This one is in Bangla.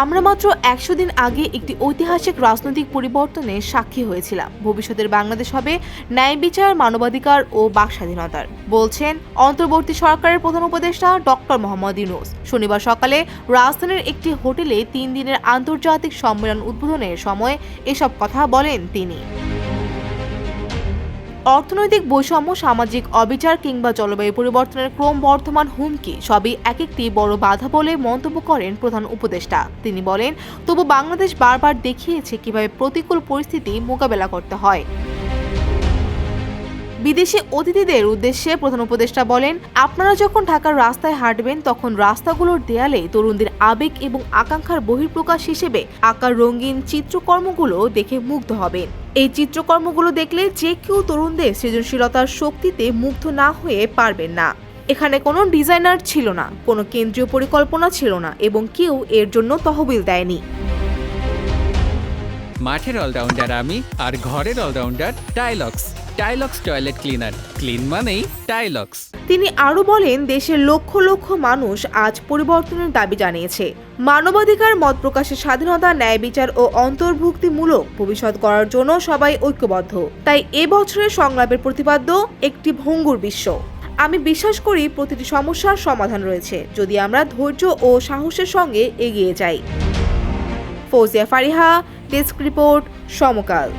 আমরা মাত্র 100 দিন আগে একটি ঐতিহাসিক রাজনৈতিক পরিবর্তনের সাক্ষী হয়েছিলাম। ভবিষ্যতের বাংলাদেশ হবে ন্যায় বিচার, মানবাধিকার ও বাক স্বাধীনতার, বলছেন অন্তর্বর্তী সরকারের প্রধান উপদেষ্টা ডক্টর মোহাম্মদ ইউনূস। শনিবার সকালে রাজধানীর একটি হোটেলে 3 দিনের আন্তর্জাতিক সম্মেলন উদ্বোধনের সময় এসব কথা বলেন তিনি। অর্থনৈতিক বৈষম্য, সামাজিক অবিচার কিংবা জলবায়ু পরিবর্তনের ক্রমবর্ধমান হুমকি সবই এক একটি বড় বাধা বলে মন্তব্য করেন প্রধান উপদেষ্টা। তিনি বলেন, তবু বাংলাদেশ বারবার দেখিয়েছে কিভাবে প্রতিকূল পরিস্থিতি মোকাবেলা করতে হয়। বিদেশি অতিথিদের উদ্দেশ্যে প্রধান উপদেষ্টা বলেন, আপনারা যখন ঢাকার রাস্তায় হাঁটবেন তখন রাস্তাগুলোর দেয়ালে তরুণদের আবেগ এবং আকাঙ্ক্ষার বহিঃপ্রকাশ হিসেবে আঁকা রঙিন চিত্রকর্মগুলো দেখে মুগ্ধ হবেন। এই চিত্রকর্মগুলো দেখলে যে কেউ তরুণদের সৃজনশীলতার শক্তিতে মুগ্ধ না হয়ে পারবেন না। এখানে কোনো ডিজাইনার ছিল না, কোনো কেন্দ্রীয় পরিকল্পনা ছিল না এবং কেউ এর জন্য তহবিল দেয়নি। মাঠের অলরাউন্ডার আমি, আর ঘরের allrounder Tylox. Tylox toilet cleaner, clean মানেই টাইলক্স। তিনি আরও বলেন, দেশের লক্ষ লক্ষ মানুষ আজ পরিবর্তনের দাবি জানিয়েছে। মানবাধিকার, মত প্রকাশের স্বাধীনতা, ন্যায় বিচার ও অন্তর্ভুক্তিমূলক ভবিষ্যৎ গড়ার জন্য সবাই ঐক্যবদ্ধ। তাই এবছরের সংলাপের প্রতিপাদ্য একটি ভঙ্গুর বিশ্ব। আমি বিশ্বাস করি প্রতিটি সমস্যার সমাধান রয়েছে, যদি আমরা ধৈর্য ও সাহসের সঙ্গে এগিয়ে যাই। ফৌজিয়া ফারিহা, ডেস্ক রিপোর্ট, সমকাল।